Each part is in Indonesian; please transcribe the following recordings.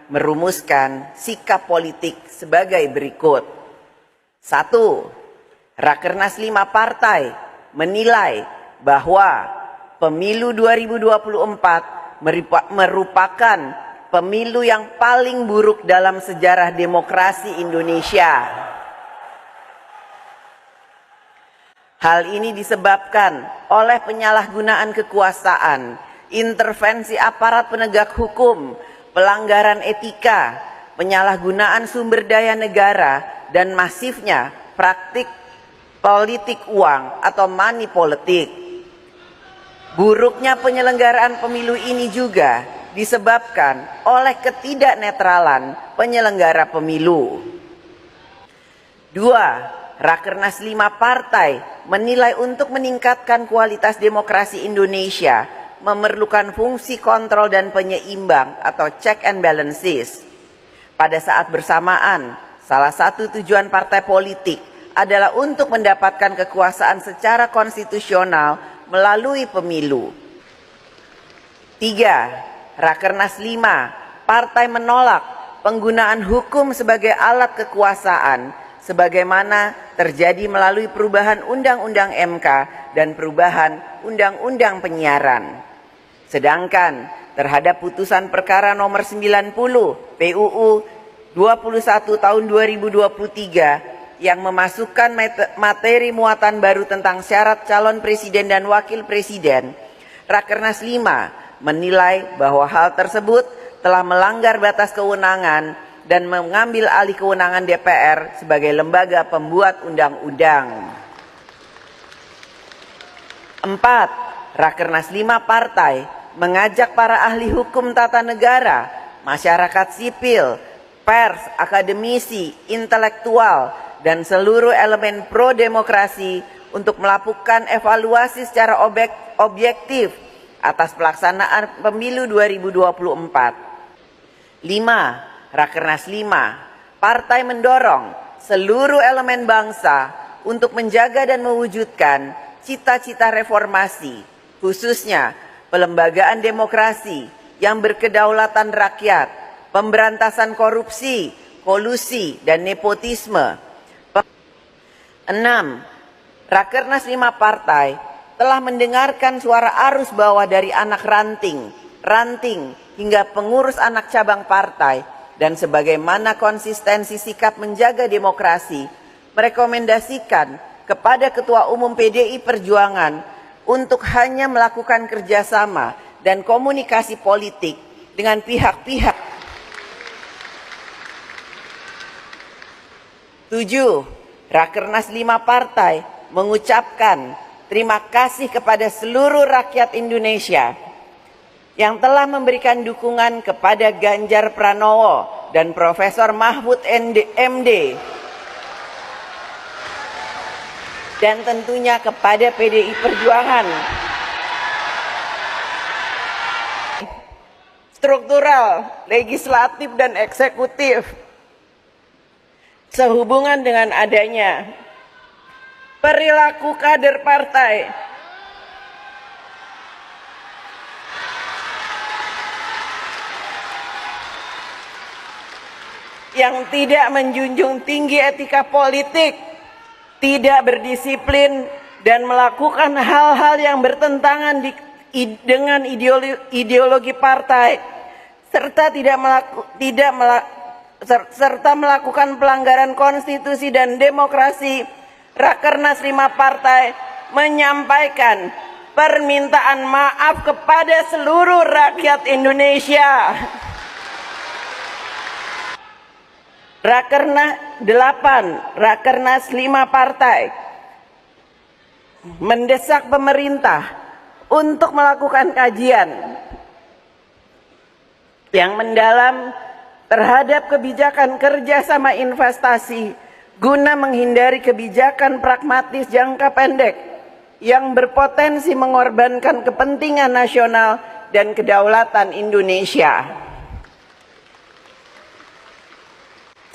merumuskan sikap politik sebagai berikut. 1. Rakernas 5 partai menilai bahwa pemilu 2024 merupakan pemilu yang paling buruk dalam sejarah demokrasi Indonesia. Hal ini disebabkan oleh penyalahgunaan kekuasaan, intervensi aparat penegak hukum, pelanggaran etika, penyalahgunaan sumber daya negara, dan masifnya praktik politik uang atau money politik. Buruknya penyelenggaraan pemilu ini juga disebabkan oleh ketidaknetralan penyelenggara pemilu. 2. Rakernas 5 partai menilai untuk meningkatkan kualitas demokrasi Indonesia memerlukan fungsi kontrol dan penyeimbang atau check and balances. Pada saat bersamaan, salah satu tujuan partai politik adalah untuk mendapatkan kekuasaan secara konstitusional melalui pemilu. 3. Rakernas 5 partai menolak penggunaan hukum sebagai alat kekuasaan sebagaimana terjadi melalui perubahan Undang-Undang MK dan perubahan Undang-Undang Penyiaran. Sedangkan terhadap putusan perkara nomor 90 PUU 21 tahun 2023 yang memasukkan materi muatan baru tentang syarat calon presiden dan wakil presiden, Rakernas 5 menilai bahwa hal tersebut telah melanggar batas kewenangan dan mengambil alih kewenangan DPR sebagai lembaga pembuat undang-undang. 4. Rakernas 5 partai mengajak para ahli hukum tata negara, masyarakat sipil, pers, akademisi, intelektual, dan seluruh elemen pro-demokrasi untuk melakukan evaluasi secara objektif atas pelaksanaan pemilu 2024. 5. Rakernas 5 partai mendorong seluruh elemen bangsa untuk menjaga dan mewujudkan cita-cita reformasi, khususnya pelembagaan demokrasi yang berkedaulatan rakyat, pemberantasan korupsi, kolusi, dan nepotisme. 6. Rakernas 5 partai telah mendengarkan suara arus bawah dari anak ranting hingga pengurus anak cabang partai, dan sebagaimana konsistensi sikap menjaga demokrasi, merekomendasikan kepada Ketua Umum PDI Perjuangan untuk hanya melakukan kerjasama dan komunikasi politik dengan pihak-pihak. 7. Rakernas 5 partai mengucapkan terima kasih kepada seluruh rakyat Indonesia yang telah memberikan dukungan kepada Ganjar Pranowo dan Profesor Mahfud MD, dan tentunya kepada PDI Perjuangan. Struktural, legislatif, dan eksekutif sehubungan dengan adanya perilaku kader partai yang tidak menjunjung tinggi etika politik, tidak berdisiplin, dan melakukan hal-hal yang bertentangan dengan ideologi partai, serta melakukan pelanggaran konstitusi dan demokrasi. Rakernas 5 partai menyampaikan permintaan maaf kepada seluruh rakyat Indonesia. Rakernas 8, Rakernas 5 partai mendesak pemerintah untuk melakukan kajian yang mendalam terhadap kebijakan kerjasama investasi guna menghindari kebijakan pragmatis jangka pendek yang berpotensi mengorbankan kepentingan nasional dan kedaulatan Indonesia.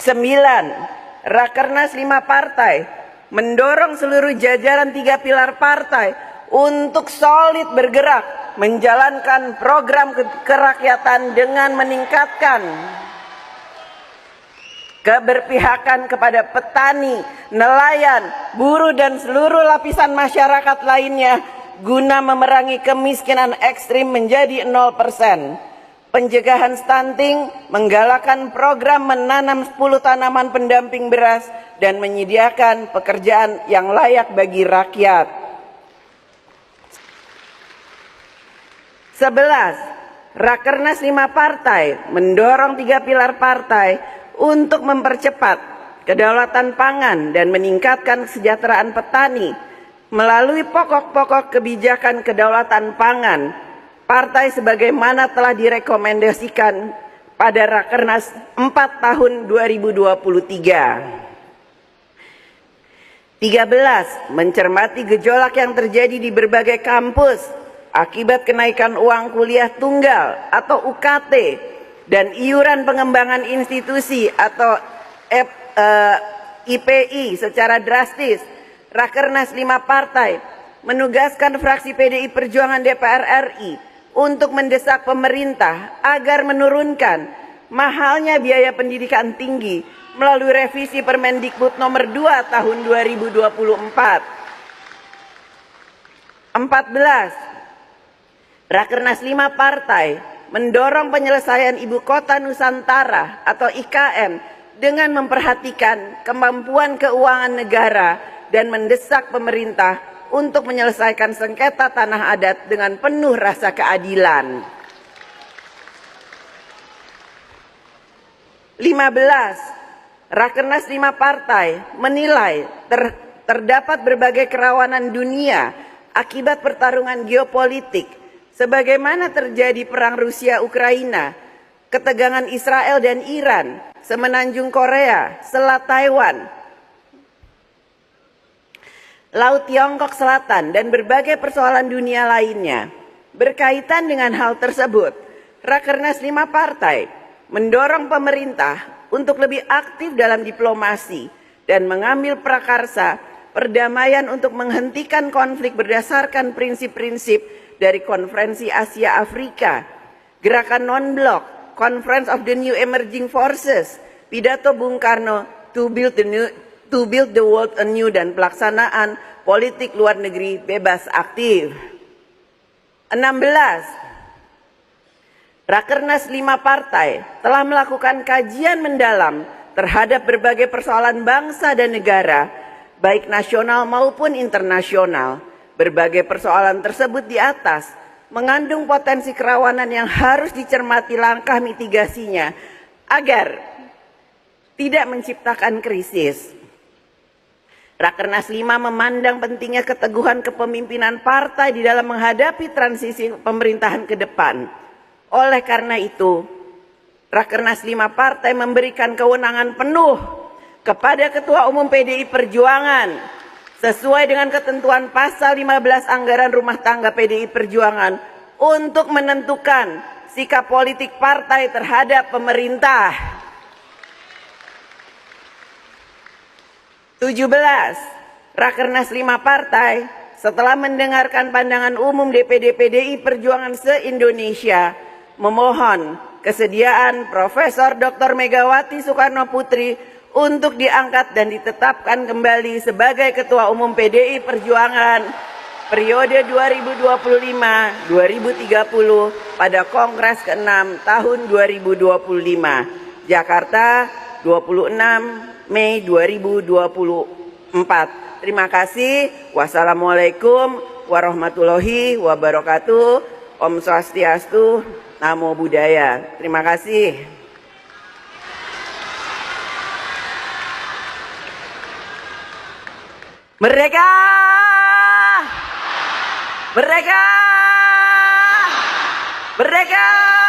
9. Rakernas 5 partai mendorong seluruh jajaran 3 pilar partai untuk solid bergerak menjalankan program kerakyatan dengan meningkatkan keberpihakan kepada petani, nelayan, buruh dan seluruh lapisan masyarakat lainnya guna memerangi kemiskinan ekstrim menjadi 0%. Pencegahan stunting, menggalakkan program menanam 10 tanaman pendamping beras dan menyediakan pekerjaan yang layak bagi rakyat. 11. Rakernas 5 partai mendorong 3 pilar partai untuk mempercepat kedaulatan pangan dan meningkatkan kesejahteraan petani melalui pokok-pokok kebijakan kedaulatan pangan. Partai sebagaimana telah direkomendasikan pada Rakernas 4 tahun 2023. 13. Mencermati gejolak yang terjadi di berbagai kampus akibat kenaikan uang kuliah tunggal atau UKT dan iuran pengembangan institusi atau IPI secara drastis. Rakernas 5 partai menugaskan fraksi PDI Perjuangan DPR RI untuk mendesak pemerintah agar menurunkan mahalnya biaya pendidikan tinggi melalui revisi Permendikbud nomor 2 tahun 2024. 14. Rakernas 5 partai mendorong penyelesaian Ibu Kota Nusantara atau IKN dengan memperhatikan kemampuan keuangan negara dan mendesak pemerintah untuk menyelesaikan sengketa tanah adat dengan penuh rasa keadilan. 15. Rakernas 5 partai menilai terdapat berbagai kerawanan dunia akibat pertarungan geopolitik sebagaimana terjadi perang Rusia-Ukraina, ketegangan Israel dan Iran, semenanjung Korea, Selat Taiwan, Laut Tiongkok Selatan, dan berbagai persoalan dunia lainnya. Berkaitan dengan hal tersebut, Rakernas 5 partai mendorong pemerintah untuk lebih aktif dalam diplomasi dan mengambil prakarsa perdamaian untuk menghentikan konflik berdasarkan prinsip-prinsip dari Konferensi Asia Afrika, Gerakan Non-Blok, Conference of the New Emerging Forces, pidato Bung Karno to build the world anew, dan pelaksanaan politik luar negeri bebas aktif. 16. Rakernas 5 partai telah melakukan kajian mendalam terhadap berbagai persoalan bangsa dan negara, baik nasional maupun internasional. Berbagai persoalan tersebut di atas mengandung potensi kerawanan yang harus dicermati langkah mitigasinya agar tidak menciptakan krisis. Rakernas 5 memandang pentingnya keteguhan kepemimpinan partai di dalam menghadapi transisi pemerintahan ke depan. Oleh karena itu, Rakernas 5 partai memberikan kewenangan penuh kepada Ketua Umum PDI Perjuangan sesuai dengan ketentuan pasal 15 Anggaran Rumah Tangga PDI Perjuangan untuk menentukan sikap politik partai terhadap pemerintah. 17. Rakernas 5 partai setelah mendengarkan pandangan umum DPD PDI Perjuangan se-Indonesia memohon kesediaan Profesor Dr. Megawati Soekarno Putri untuk diangkat dan ditetapkan kembali sebagai Ketua Umum PDI Perjuangan periode 2025-2030 pada Kongres ke-6 tahun 2025. Jakarta, 26 Mei 2024. Terima kasih. Wassalamualaikum warahmatullahi wabarakatuh. Om Swastiastu, Namo Buddhaya. Terima kasih. Merdeka! Merdeka! Merdeka!